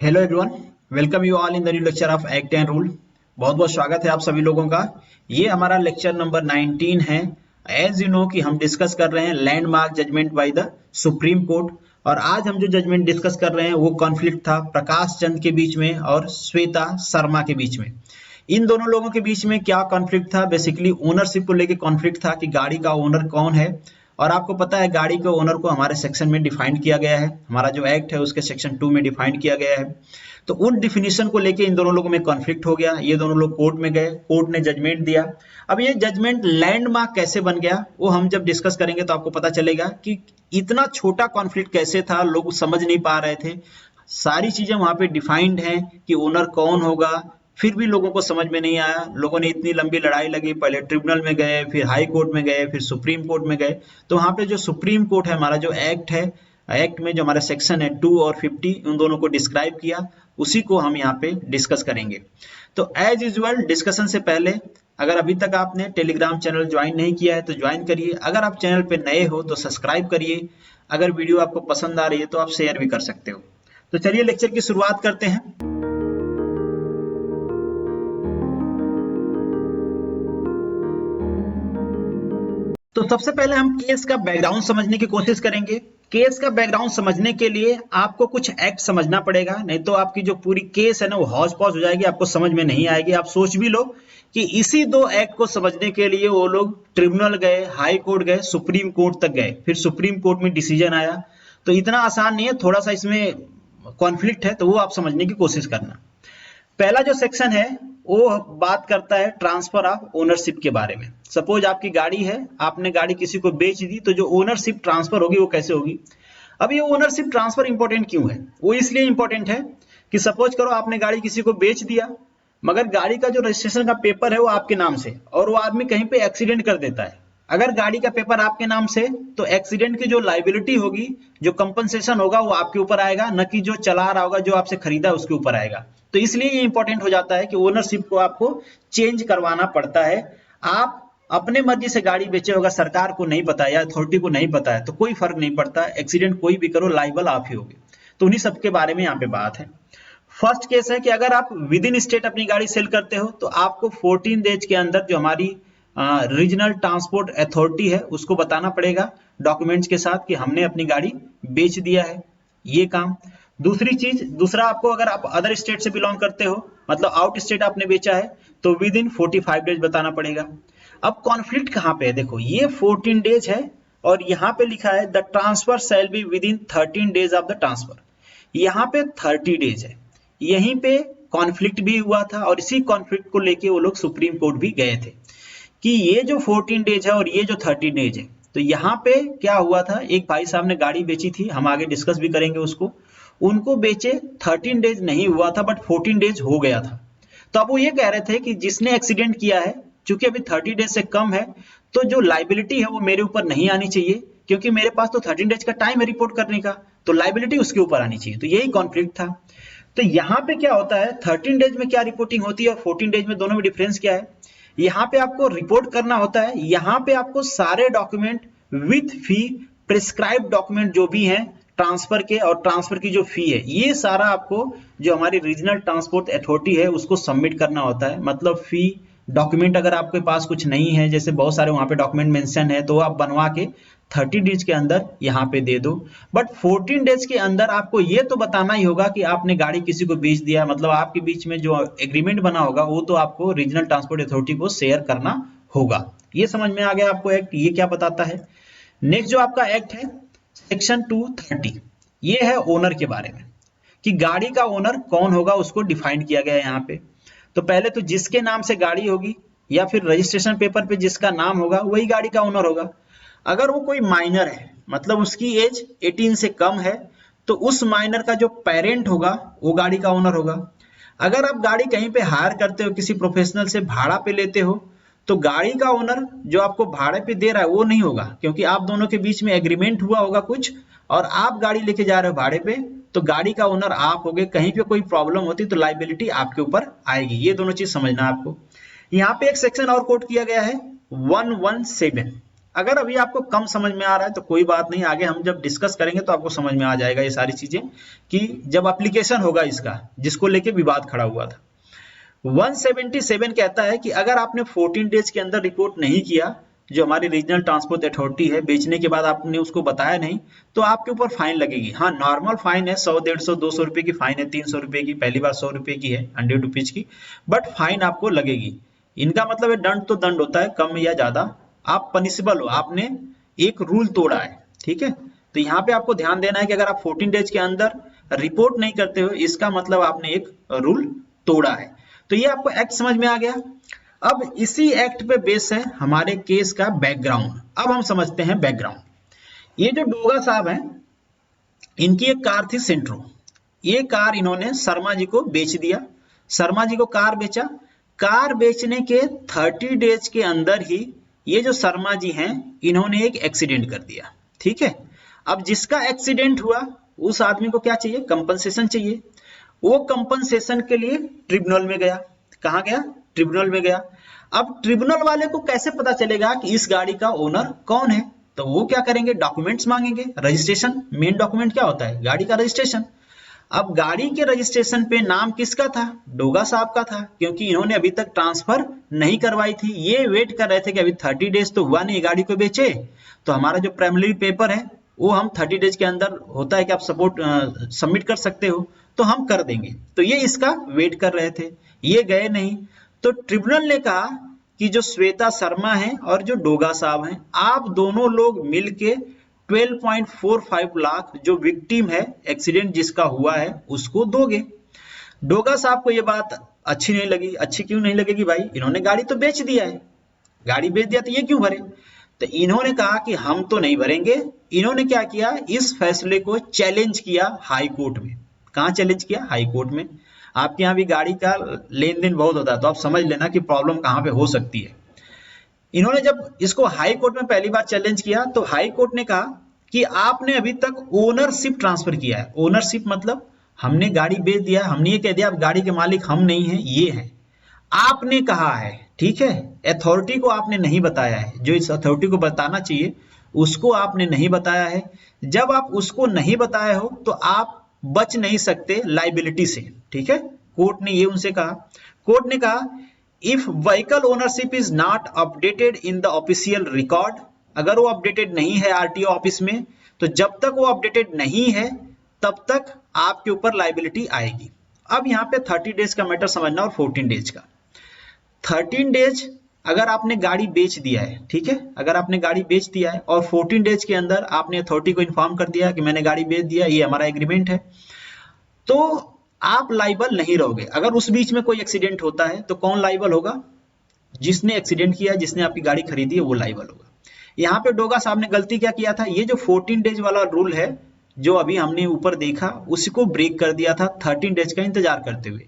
Hello everyone, welcome you all in the new lecture of act and rule. बहुत बहुत स्वागत है आप सभी लोगों का। ये हमारा लेक्चर नंबर 19 है। एज यू नो कि हम डिस्कस कर रहे हैं landmark judgement by the Supreme Court. और आज हम जो जजमेंट डिस्कस कर रहे हैं वो कॉन्फ्लिक्ट था प्रकाश चंद के बीच में और श्वेता शर्मा के बीच में। इन दोनों लोगों के बीच में क्या कॉन्फ्लिक्ट था? बेसिकली ओनरशिप को लेकर कॉन्फ्लिक्ट था कि गाड़ी का ओनर कौन है। और आपको पता है गाड़ी के ओनर को हमारे सेक्शन में डिफाइन किया गया है, हमारा जो एक्ट है उसके सेक्शन 2 में डिफाइन किया गया है। तो उन डिफिनीशन को लेके इन दोनों लोगों में कॉन्फ्लिक्ट हो गया। ये दोनों लोग कोर्ट में गए, कोर्ट ने जजमेंट दिया। अब ये जजमेंट लैंडमार्क कैसे बन गया वो हम जब डिस्कस करेंगे तो आपको पता चलेगा कि इतना छोटा कॉन्फ्लिक्ट कैसे था, लोग समझ नहीं पा रहे थे। सारी चीजें वहां पे डिफाइंड हैं कि ओनर कौन होगा, फिर भी लोगों को समझ में नहीं आया। लोगों ने इतनी लंबी लड़ाई लगी, पहले ट्रिब्यूनल में गए, फिर हाई कोर्ट में गए, फिर सुप्रीम कोर्ट में गए। तो वहां पे जो सुप्रीम कोर्ट है, हमारा जो एक्ट है, एक्ट में जो हमारा सेक्शन है 2 और 50 उन दोनों को डिस्क्राइब किया, उसी को हम यहाँ पे डिस्कस करेंगे। तो एज यूजुअल डिस्कशन से पहले अगर अभी तक आपने टेलीग्राम चैनल ज्वाइन नहीं किया है तो ज्वाइन करिए। अगर आप चैनल पे नए हो तो सब्सक्राइब करिए। अगर वीडियो आपको पसंद आ रही है तो आप शेयर भी कर सकते हो। तो चलिए लेक्चर की शुरुआत करते हैं। तो सबसे पहले हम केस का बैकग्राउंड समझने की कोशिश करेंगे। केस का बैकग्राउंड समझने के लिए आपको कुछ एक्ट समझना पड़ेगा, नहीं तो आपकी जो पूरी केस है ना वो हौच पौच हो जाएगी, आपको समझ में नहीं आएगी। आप सोच भी लो कि इसी दो एक्ट को समझने के लिए वो लोग ट्रिब्यूनल गए, हाई कोर्ट गए, सुप्रीम कोर्ट तक गए, फिर सुप्रीम कोर्ट में डिसीजन आया। तो इतना आसान नहीं है, थोड़ा सा इसमें कॉन्फ्लिक्ट है, तो वो आप समझने की कोशिश करना। पहला जो सेक्शन है वो बात करता है ट्रांसफर ऑफ ओनरशिप के बारे में। सपोज आपकी गाड़ी है, आपने गाड़ी किसी को बेच दी, तो जो ओनरशिप ट्रांसफर होगी वो कैसे होगी। अब ये ओनरशिप ट्रांसफर इंपॉर्टेंट क्यों है? वो इसलिए इंपॉर्टेंट है कि सपोज करो आपने गाड़ी किसी को बेच दिया, मगर गाड़ी का जो रजिस्ट्रेशन का पेपर है वो आपके नाम से, और वो आदमी कहीं पे एक्सीडेंट कर देता है। अगर गाड़ी का पेपर आपके नाम से, तो एक्सीडेंट की जो लाइबिलिटी होगी, जो कंपनसेशन होगा वो आपके ऊपर आएगा, न कि जो चला रहा होगा, जो आपसे खरीदा उसके ऊपर आएगा। तो इसलिए ये इंपॉर्टेंट हो जाता है कि ओनरशिप को आपको चेंज करवाना पड़ता है। आप अपने मर्जी से गाड़ी बेचे होगा, सरकार को नहीं पता या अथॉरिटी को नहीं पता है, तो कोई फर्क नहीं पड़ता, एक्सीडेंट कोई भी करो लाइबल आप ही होगे। तो उन्हीं सब के बारे में यहाँ पे बात है। फर्स्ट केस है कि अगर आप विद इन स्टेट अपनी गाड़ी सेल करते हो तो आपको 14 डेज के अंदर जो हमारी रीजनल ट्रांसपोर्ट अथॉरिटी है उसको बताना पड़ेगा डॉक्यूमेंट्स के साथ कि हमने अपनी गाड़ी बेच दिया है, ये काम। दूसरी चीज, दूसरा आपको, अगर आप अदर स्टेट से बिलोंग करते हो, मतलब आउट स्टेट आपने बेचा है, तो विद इन 45 डेज बताना पड़ेगा। अब कॉन्फ्लिक्ट कहां पे है? देखो ये 14 डेज है और यहाँ पे लिखा है the transfer shall be with in 13 days of the transfer. यहाँ पे 30 डेज है। यहीं पे कॉन्फ्लिक्ट भी हुआ था और इसी कॉन्फ्लिक्ट को लेके वो लोग सुप्रीम कोर्ट भी गए थे कि ये जो 14 डेज है और ये जो 30 डेज है। तो यहाँ पे क्या हुआ था, एक भाई साहब ने गाड़ी बेची थी, हम आगे डिस्कस भी करेंगे उसको। उनको बेचे 13 डेज नहीं हुआ था बट 14 डेज हो गया था। तो अब वो ये कह रहे थे कि जिसने एक्सीडेंट किया है, चूंकि अभी 30 डेज से कम है, तो जो लाइबिलिटी है वो मेरे ऊपर नहीं आनी चाहिए, क्योंकि मेरे पास तो 13 डेज का टाइम है रिपोर्ट करने का, तो लाइबिलिटी उसके ऊपर आनी चाहिए। तो यही कॉन्फ्लिक्ट था। तो यहाँ पे क्या होता है, 13 डेज में क्या रिपोर्टिंग होती है और 14 डेज में, दोनों में डिफरेंस क्या है? यहाँ पे आपको रिपोर्ट करना होता है, यहाँ पे आपको सारे document with fee, prescribe document जो भी हैं ट्रांसफर के और ट्रांसफर की जो फी है, ये सारा आपको जो हमारी रीजनल ट्रांसपोर्ट अथॉरिटी है उसको सबमिट करना होता है। मतलब फी डॉक्यूमेंट अगर आपके पास कुछ नहीं है, जैसे बहुत सारे वहां पे डॉक्यूमेंट मेंशन है, तो आप बनवा के 30 डेज के अंदर यहाँ पे दे दो। बट 14 डेज के अंदर आपको ये तो बताना ही होगा कि आपने गाड़ी किसी को बेच दिया, मतलब आपके बीच में जो एग्रीमेंट बना होगा वो तो आपको रीजनल ट्रांसपोर्ट अथॉरिटी को शेयर करना होगा। ये समझ में आ गया आपको एक्ट ये क्या बताता है। नेक्स्ट जो आपका एक्ट है सेक्शन 230, ये है ओनर के बारे में, कि गाड़ी का ओनर कौन होगा उसको डिफाइन किया गया है यहाँ पे। तो पहले तो जिसके नाम से गाड़ी होगी या फिर रजिस्ट्रेशन पेपर पे जिसका नाम होगा वही गाड़ी का ओनर होगा। अगर वो कोई माइनर है, मतलब उसकी एज 18 से कम है, तो उस माइनर का जो पेरेंट होगा वो गाड़ी का ओनर होगा। अगर आप गाड़ी कहीं पे हायर करते हो, किसी प्रोफेशनल से भाड़ा पे लेते हो, तो गाड़ी का ओनर जो आपको भाड़े पे दे रहा है वो नहीं होगा, क्योंकि आप दोनों के बीच में एग्रीमेंट हुआ होगा कुछ, और आप गाड़ी लेके जा रहे हो भाड़े पे, तो गाड़ी का ओनर आप होगे। कहीं पे कोई प्रॉब्लम होती तो लाइबिलिटी आपके ऊपर आएगी। ये दोनों चीज समझना आपको। यहाँ पे एक सेक्शन और कोट किया गया है 117। अगर अभी आपको कम समझ में आ रहा है तो कोई बात नहीं, आगे हम जब डिस्कस करेंगे तो आपको समझ में आ जाएगा ये सारी चीजें, कि जब एप्लीकेशन होगा इसका, जिसको लेके विवाद खड़ा हुआ था। 177 कहता है कि अगर आपने 14 डेज के अंदर रिपोर्ट नहीं किया, जो हमारी रीजनल ट्रांसपोर्ट अथॉरिटी है, बेचने के बाद आपने उसको बताया नहीं, तो आपके ऊपर फाइन लगेगी। हाँ, नॉर्मल फाइन है, 100, 150, 200 रुपए की फाइन है, 300 रुपए की, पहली बार 100 रुपए की है, 100 रुपीज की, बट फाइन आपको लगेगी। इनका मतलब है दंड तो दंड होता है, कम या ज्यादा, आप पनिशेबल हो, आपने एक रूल तोड़ा है, ठीक है। तो यहाँ पे आपको ध्यान देना है कि अगर आप 14 डेज के अंदर रिपोर्ट नहीं करते हो, इसका मतलब आपने एक रूल तोड़ा है। तो ये आपको एक्ट समझ में आ गया। अब इसी एक्ट पे बेस है हमारे केस का बैकग्राउंड। अब हम समझते हैं बैकग्राउंड। ये जो डोगा साहब हैं, इनकी एक कार थी सेंट्रो। ये कार इन्होंने शर्मा जी को बेच दिया। शर्मा जी को कार बेचा। कार बेचने के 30 डेज के अंदर ही ये जो शर्मा जी हैं, इन्होंने एक एक्सीडेंट कर दिया, ठीक है। अब जिसका एक्सीडेंट हुआ, उस आदमी को क्या चाहिए? कंपनसेशन चाहिए। वो कंपनसेशन के लिए ट्रिब्यूनल में गया। कहाँ गया? ट्रिब्यूनल में गया। अब ट्रिब्यूनल वाले को कैसे पता चलेगा कि इस गाड़ी का ओनर कौन है? तो वो क्या करेंगे? डॉक्यूमेंट्स मांगेंगे, रजिस्ट्रेशन। मेन डॉक्यूमेंट क्या होता है? गाड़ी का रजिस्ट्रेशन। अब गाड़ी के रजिस्ट्रेशन पे नाम किसका था? डोगा साहब का था, क्योंकि इन्होंने अभी तक ट्रांसफर नहीं करवाई थी। ये वेट कर रहे थे कि अभी 30 डेज तो हुआ नहीं गाड़ी को बेचे, तो हमारा जो प्राइमरी पेपर है वो हम 30 डेज के अंदर होता है कि आप सपोर्ट सबमिट कर सकते हो, तो हम कर देंगे। तो ये इसका वेट कर रहे थे, ये गए नहीं। तो ट्रिब्यूनल ने कहा कि जो श्वेता शर्मा है और जो डोगा साहब हैं, आप दोनों लोग मिलके 12.45 लाख जो विक्टिम है, एक्सीडेंट जिसका हुआ है, उसको दोगे। डोगा साहब को ये बात अच्छी नहीं लगी। अच्छी क्यों नहीं लगेगी भाई? इन्होंने गाड़ी तो बेच दिया है, गाड़ी बेच दिया तो ये क्यों भरे? तो इन्होंने कहा कि हम तो नहीं भरेंगे। इन्होंने क्या किया? इस फैसले को चैलेंज किया हाई कोर्ट में। कहाँ चैलेंज किया? हाई कोर्ट में। आपके यहाँ भी गाड़ी का लेन देन बहुत होता है, तो आप समझ लेना कि प्रॉब्लम कहाँ पे हो सकती है। इन्होंने जब इसको हाई कोर्ट में पहली बार चैलेंज किया, तो हाई कोर्ट ने कहा कि आपने अभी तक ओनरशिप ट्रांसफर किया है। ओनरशिप मतलब हमने गाड़ी बेच दिया, हमने ये कह दिया अब गाड़ी के मालिक हम नहीं हैं, ये है। आपने कहा है, ठीक है। अथॉरिटी को आपने नहीं बताया है, जो इस अथॉरिटी को बताना चाहिए उसको आपने नहीं बताया है। जब आप उसको नहीं बताए हो तो आप बच नहीं सकते लाइबिलिटी से, ठीक है। कोर्ट ने ये उनसे कहा। कोर्ट ने कहा if vehicle ownership is not updated in the official record, अगर वो अपडेटेड नहीं है आरटीओ ऑफिस में, तो जब तक वो अपडेटेड नहीं है तब तक आपके ऊपर लाइबिलिटी आएगी। अब यहाँ पे 30 डेज का मैटर समझना और 14 डेज का। 13 डेज अगर आपने गाड़ी बेच दिया है, ठीक है, अगर आपने गाड़ी बेच दिया है और 14 डेज के अंदर आपने अथॉरिटी को इन्फॉर्म कर दिया कि मैंने गाड़ी बेच दिया, ये हमारा एग्रीमेंट है, तो आप लाइबल नहीं रहोगे। अगर उस बीच में कोई एक्सीडेंट होता है तो कौन लाइबल होगा? जिसने एक्सीडेंट किया, जिसने आपकी गाड़ी खरीदी है, वो लाइबल होगा। यहाँ पे डोगा साहब ने गलती क्या किया था? ये जो 14 डेज वाला रूल है जो अभी हमने ऊपर देखा, उसको ब्रेक कर दिया था 13 डेज का इंतजार करते हुए।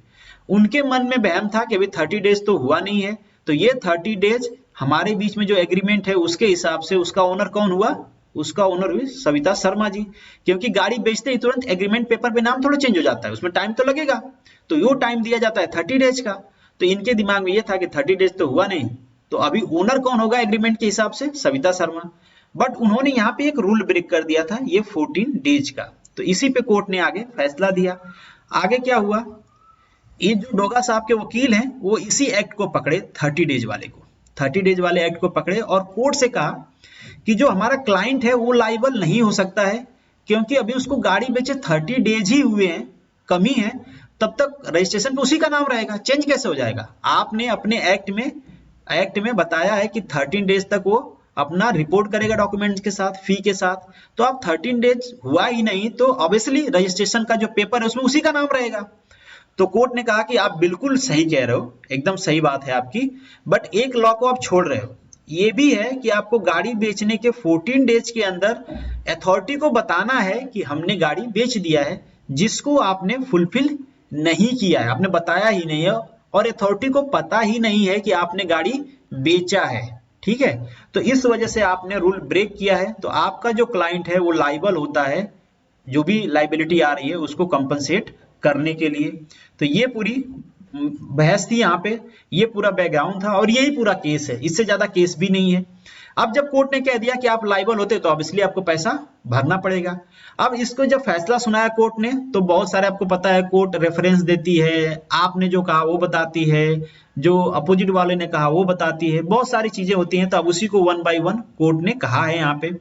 उनके मन में वहम था कि अभी 30 डेज तो हुआ नहीं है, तो ये 30 डेज हमारे बीच में जो एग्रीमेंट है उसके हिसाब से उसका ओनर कौन हुआ? उसका ओनर हुई सविता शर्मा जी। क्योंकि गाड़ी बेचते ही तुरंत एग्रीमेंट पेपर पे नाम थोड़ा चेंज हो जाता है, उसमें टाइम तो लगेगा, तो वो टाइम दिया जाता है 30 डेज का। तो इनके दिमाग में ये था कि 30 डेज तो हुआ नहीं, तो अभी ओनर कौन होगा एग्रीमेंट के हिसाब से? सविता शर्मा। बट उन्होंने यहाँ पे एक रूल ब्रेक कर दिया था, ये 14 डेज का। तो इसी पे कोर्ट ने आगे फैसला दिया। आगे क्या हुआ? ये जो डोगा साहब के वकील हैं, वो इसी एक्ट को पकड़े, 30 डेज वाले को, 30 डेज वाले एक्ट को पकड़े और कोर्ट से कहा कि जो हमारा क्लाइंट है वो लाइबल नहीं हो सकता है, क्योंकि अभी उसको गाड़ी बेचे 30 डेज ही हुए हैं, कमी है, तब तक रजिस्ट्रेशन पे उसी का नाम रहेगा, चेंज कैसे हो जाएगा? आपने अपने एक्ट में बताया है कि 13 डेज तक वो अपना रिपोर्ट करेगा डॉक्यूमेंट्स के साथ, फी के साथ। तो आप 13 डेज हुआ ही नहीं, तो ऑब्वियसली रजिस्ट्रेशन का जो पेपर है उसमें उसी का नाम रहेगा। तो कोर्ट ने कहा कि आप बिल्कुल सही कह रहे हो, एकदम सही बात है आपकी, बट एक लॉ को आप छोड़ रहे हो। ये भी है कि आपको गाड़ी बेचने के 14 डेज के अंदर अथॉरिटी को बताना है कि हमने गाड़ी बेच दिया है, जिसको आपने फुलफिल नहीं किया है, आपने बताया ही नहीं है और अथॉरिटी को पता ही नहीं है कि आपने गाड़ी बेचा है, ठीक है। तो इस वजह से आपने रूल ब्रेक किया है, तो आपका जो क्लाइंट है वो लाइबल होता है, जो भी लाइबिलिटी आ रही है उसको कंपनसेट करने के लिए। तो ये पूरी बहस थी यहाँ पे, ये पूरा बैकग्राउंड था और यही पूरा केस है, इससे ज्यादा केस भी नहीं है। अब जब कोर्ट ने कह दिया कि आप लायबल होते तो ऑब्वियसली आपको पैसा भरना पड़ेगा। अब इसको जब फैसला सुनाया कोर्ट ने तो बहुत सारे आपको पता है कोर्ट रेफरेंस देती है, आपने जो कहा वो बताती है, जो अपोजिट वाले ने कहा वो बताती है, बहुत सारी चीजें होती हैं। तो अब उसी को वन बाय वन कोर्ट ने कहा है यहाँ पे।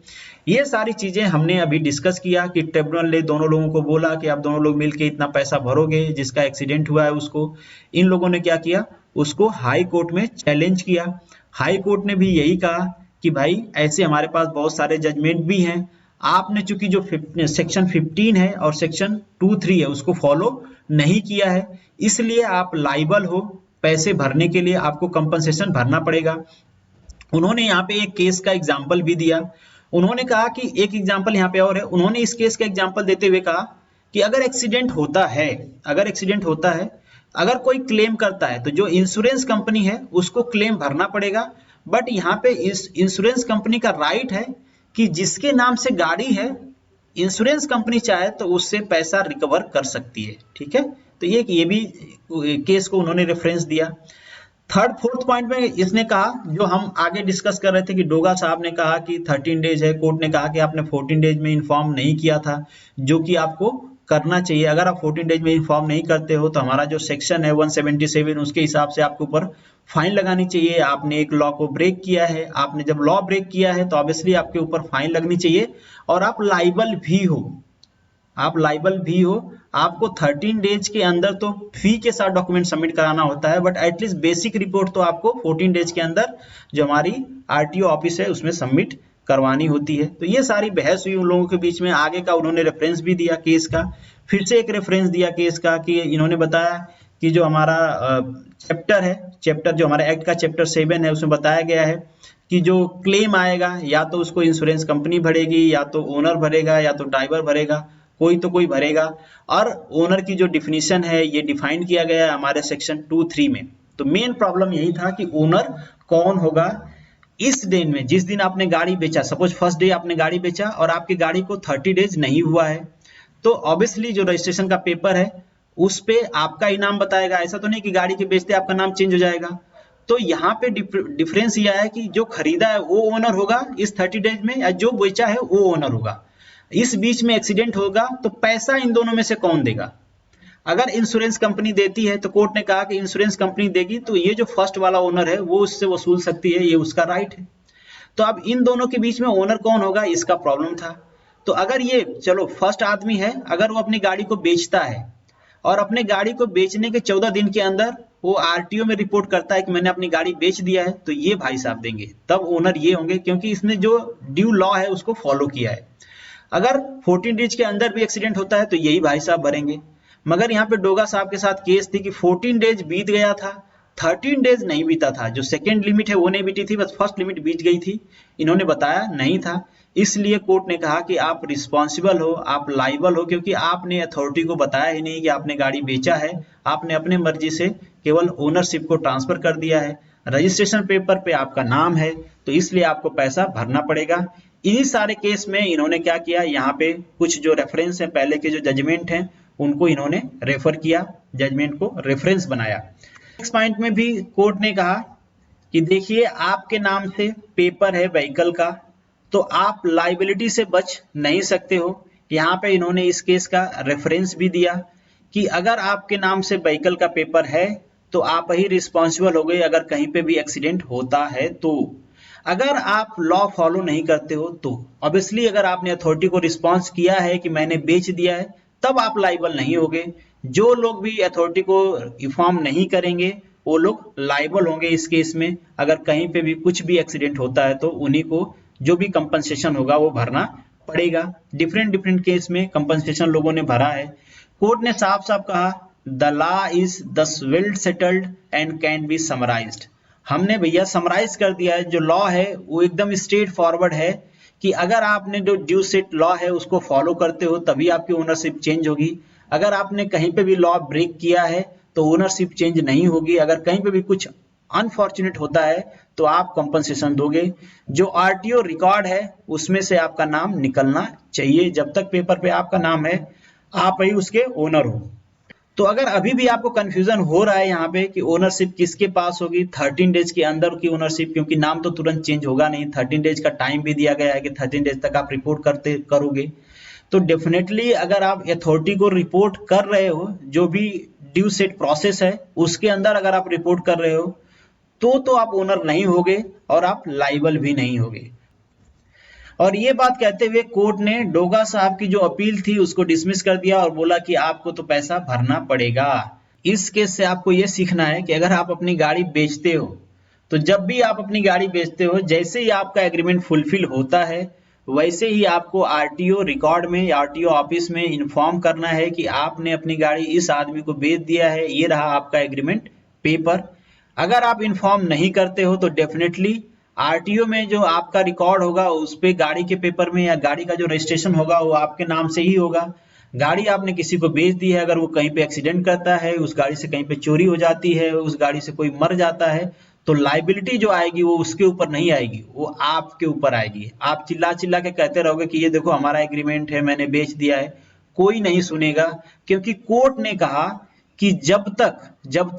ये सारी चीजें हमने अभी डिस्कस किया कि ट्रिब्यूनल ने दोनों लोगों को बोला कि आप दोनों लोग मिलके इतना पैसा भरोगे, जिसका एक्सीडेंट हुआ है उसको। इन लोगों ने क्या किया, उसको हाई कोर्ट में चैलेंज किया। हाई कोर्ट ने भी यही कहा कि भाई ऐसे हमारे पास बहुत सारे जजमेंट भी हैं, आपने चूंकि जो सेक्शन 15 है और सेक्शन 23 है उसको फॉलो नहीं किया है, इसलिए आप लाइबल हो, पैसे भरने के लिए आपको कंपनसेशन भरना पड़ेगा। उन्होंने यहाँ पे एक केस का एग्जाम्पल भी दिया। उन्होंने कहा कि एक एग्जाम्पल यहाँ पे और है, उन्होंने इस केस का एग्जाम्पल देते हुए कहा कि अगर एक्सीडेंट होता है, अगर कोई क्लेम करता है तो जो इंश्योरेंस कंपनी है उसको क्लेम भरना पड़ेगा। बट यहाँ पे इस इंश्योरेंस कंपनी का राइट है कि जिसके नाम से गाड़ी है, इंश्योरेंस कंपनी चाहे तो उससे पैसा रिकवर कर सकती है। ठीक है, तो ये भी केस को उन्होंने रेफरेंस दिया। थर्ड फोर्थ पॉइंट में इसने कहा, जो हम आगे डिस्कस कर रहे थे कि डोगा साहब ने कहा कि 13 डेज है, कोर्ट ने कहा कि आपने 14 डेज में इन्फॉर्म नहीं किया था, जो कि आपको करना चाहिए। अगर आप 14 डेज में इन्फॉर्म नहीं करते हो तो हमारा जो सेक्शन है 177 उसके हिसाब से आपके ऊपर फाइन लगानी चाहिए। आपने एक लॉ को ब्रेक किया है, आपने जब लॉ ब्रेक किया है तो ऑब्वियसली आपके ऊपर फाइन लगनी चाहिए और आप लाइबल भी हो, आपको 13 डेज के अंदर तो फी के साथ डॉक्यूमेंट सबमिट कराना होता है, बट एटलीस्ट बेसिक रिपोर्ट तो आपको 14 डेज के अंदर जो हमारी आरटीओ ऑफिस है उसमें सबमिट करवानी होती है। तो ये सारी बहस हुई उन लोगों के बीच में। आगे का उन्होंने रेफरेंस भी दिया केस का, फिर से एक रेफरेंस दिया केस का कि इन्होंने बताया कि जो हमारा चैप्टर जो हमारे एक्ट का चैप्टर 7 है उसमें बताया गया है कि जो क्लेम आएगा या तो उसको इंश्योरेंस कंपनी भरेगी, या तो ओनर भरेगा, या तो ड्राइवर भरेगा, कोई तो कोई भरेगा। और ओनर की जो डिफिनीशन है ये डिफाइन किया गया है हमारे सेक्शन 23 में। तो मेन प्रॉब्लम यही था कि ओनर कौन होगा इस दिन में, जिस दिन आपने गाड़ी बेचा। सपोज फर्स्ट डे आपने गाड़ी बेचा और आपकी गाड़ी को 30 डेज नहीं हुआ है, तो ऑब्वियसली जो रजिस्ट्रेशन का पेपर है उस पे आपका ही नाम बताएगा। ऐसा तो नहीं कि गाड़ी के बेचते आपका नाम चेंज हो जाएगा। तो यहाँ पे डिफरेंस यह है कि जो खरीदा है वो ओनर होगा इस 30 डेज में, या जो बेचा है वो ओनर होगा। इस बीच में एक्सीडेंट होगा तो पैसा इन दोनों में से कौन देगा? अगर इंश्योरेंस कंपनी देती है तो कोर्ट ने कहा कि इंश्योरेंस कंपनी देगी, तो ये जो फर्स्ट वाला ओनर है वो उससे वसूल सकती है, ये उसका राइट है। तो अब इन दोनों के बीच में ओनर कौन होगा इसका प्रॉब्लम था। तो अगर ये चलो फर्स्ट आदमी है, अगर वो अपनी गाड़ी को बेचता है और अपने गाड़ी को बेचने के 14 दिन के अंदर वो आरटीओ में रिपोर्ट करता है कि मैंने अपनी गाड़ी बेच दिया है, तो ये भाई साहब देंगे, तब ओनर ये होंगे, क्योंकि इसने जो ड्यू लॉ है उसको फॉलो किया है। अगर 14 डेज के अंदर भी एक्सीडेंट होता है तो यही भाई साहब भरेंगे। मगर यहाँ पे डोगा साहब के साथ केस थी कि 14 डेज बीत गया था, 13 डेज नहीं बीता था। जो सेकेंड लिमिट है वो नहीं बीती थी, बस फर्स्ट लिमिट बीत गई थी, इन्होंने बताया नहीं था। इसलिए कोर्ट ने कहा कि आप रिस्पॉन्सिबल हो, आप लाइबल हो, क्योंकि आपने अथॉरिटी को बताया ही नहीं कि आपने गाड़ी बेचा है। आपने अपने मर्जी से केवल ओनरशिप को ट्रांसफर कर दिया है, रजिस्ट्रेशन पेपर पे आपका नाम है, तो इसलिए आपको पैसा भरना पड़ेगा। इन्हीं सारे केस में इन्होंने क्या किया, यहाँ पे कुछ जो रेफरेंस है पहले के जो जजमेंट हैं उनको इन्होंने रेफर किया, जजमेंट को रेफरेंस बनाया। नेक्स्ट पॉइंट में भी कोर्ट ने कहा कि देखिए आपके नाम से पेपर है व्हीकल का, तो आप लाइबिलिटी से बच नहीं सकते हो। यहाँ पे इन्होंने इस केस का रेफरेंस भी दिया कि अगर आपके नाम से व्हीकल का पेपर है तो आप ही रिस्पॉन्सिबल हो गए अगर कहीं पे भी एक्सीडेंट होता है। तो अगर आप लॉ फॉलो नहीं करते हो तो ऑब्वियसली अगर आपने अथॉरिटी को रिस्पॉन्स किया है कि मैंने बेच दिया है, तब आप लाइबल नहीं होगे। जो लोग भी अथॉरिटी को इन्फॉर्म नहीं करेंगे वो लोग लाइबल होंगे इस केस में। अगर कहीं पे भी कुछ भी एक्सीडेंट होता है तो उन्हीं को जो भी कंपनसेशन होगा वो भरना पड़ेगा। डिफरेंट केस में कंपनसेशन लोगों ने भरा है। कोर्ट ने साफ साफ कहा द लॉ इज दस well settled and can be summarised. हमने भैया समराइज कर दिया है, जो लॉ है वो एकदम स्ट्रेट फॉरवर्ड है कि अगर आपने जो ड्यू सेट लॉ है उसको फॉलो करते हो तभी आपकी ओनरशिप चेंज होगी। अगर आपने कहीं पे भी लॉ ब्रेक किया है तो ओनरशिप चेंज नहीं होगी। अगर कहीं पे भी कुछ अनफॉर्चुनेट होता है तो आप कंपनसेशन दोगे। जो आरटीओ रिकॉर्ड है उसमें से आपका नाम निकलना चाहिए। जब तक पेपर पे आपका नाम है आप ही उसके ओनर हो। तो अगर अभी भी आपको कंफ्यूजन हो रहा है यहाँ पे कि ओनरशिप किसके पास होगी 13 डेज के अंदर की ओनरशिप, क्योंकि नाम तो तुरंत चेंज होगा नहीं, 13 डेज का टाइम भी दिया गया है कि 13 डेज तक आप रिपोर्ट करोगे। तो डेफिनेटली अगर आप अथॉरिटी को रिपोर्ट कर रहे हो, जो भी ड्यू सेट प्रोसेस है उसके अंदर अगर आप रिपोर्ट कर रहे हो तो आप ओनर नहीं होगे और आप लाइबल भी नहीं होगे। और ये बात कहते हुए कोर्ट ने डोगा साहब की जो अपील थी उसको डिसमिस कर दिया और बोला कि आपको तो पैसा भरना पड़ेगा। इस केस से आपको ये सीखना है कि अगर आप अपनी गाड़ी बेचते हो तो जब भी आप अपनी गाड़ी बेचते हो, जैसे ही आपका एग्रीमेंट फुलफिल होता है वैसे ही आपको आरटीओ रिकॉर्ड में या आरटीओ ऑफिस में इन्फॉर्म करना है कि आपने अपनी गाड़ी इस आदमी को बेच दिया है, ये रहा आपका एग्रीमेंट पेपर। अगर आप इन्फॉर्म नहीं करते हो तो डेफिनेटली आरटीओ में जो आपका रिकॉर्ड होगा उस पे गाड़ी के पेपर में या गाड़ी का जो रजिस्ट्रेशन होगा वो आपके नाम से ही होगा। गाड़ी आपने किसी को बेच दी है, अगर वो कहीं पे एक्सीडेंट करता है, उस गाड़ी से कहीं पे चोरी हो जाती है, उस गाड़ी से कोई मर जाता है, तो लाइबिलिटी जो आएगी वो उसके ऊपर नहीं आएगी, वो आपके ऊपर आएगी। आप चिल्ला चिल्ला के कहते रहोगे कि ये देखो हमारा एग्रीमेंट है, मैंने बेच दिया है, कोई नहीं सुनेगा, क्योंकि कोर्ट ने कहा कि जब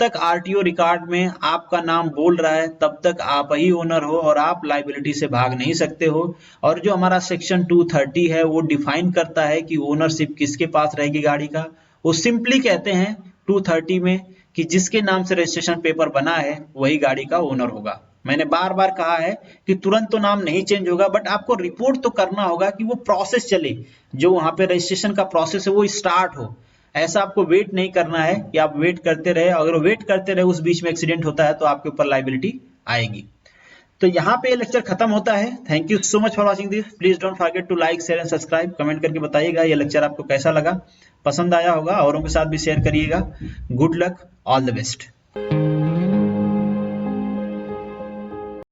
तक आरटीओ रिकॉर्ड में आपका नाम बोल रहा है तब तक आप ही ओनर हो और आप लाइबिलिटी से भाग नहीं सकते हो। और जो हमारा सेक्शन 230 है वो डिफाइन करता है कि ओनरशिप किसके पास रहेगी गाड़ी का। वो सिंपली कहते हैं 230 में कि जिसके नाम से रजिस्ट्रेशन पेपर बना है वही गाड़ी का ओनर होगा। मैंने बार बार कहा है कि तुरंत तो नाम नहीं चेंज होगा, बट आपको रिपोर्ट तो करना होगा कि वो प्रोसेस चले, जो वहां पे रजिस्ट्रेशन का प्रोसेस है वो स्टार्ट हो। ऐसा आपको वेट नहीं करना है कि आप वेट करते रहे, अगर वेट करते रहे उस बीच में एक्सीडेंट होता है तो आपके ऊपर लाइबिलिटी आएगी। तो यहाँ पे ये लेक्चर खत्म होता है। Thank you so much for watching this. Please don't forget to like share and subscribe. Comment करके बताइएगा ये लेक्चर आपको कैसा लगा, पसंद आया होगा, औरों के साथ भी शेयर करिएगा। Good luck, all the best.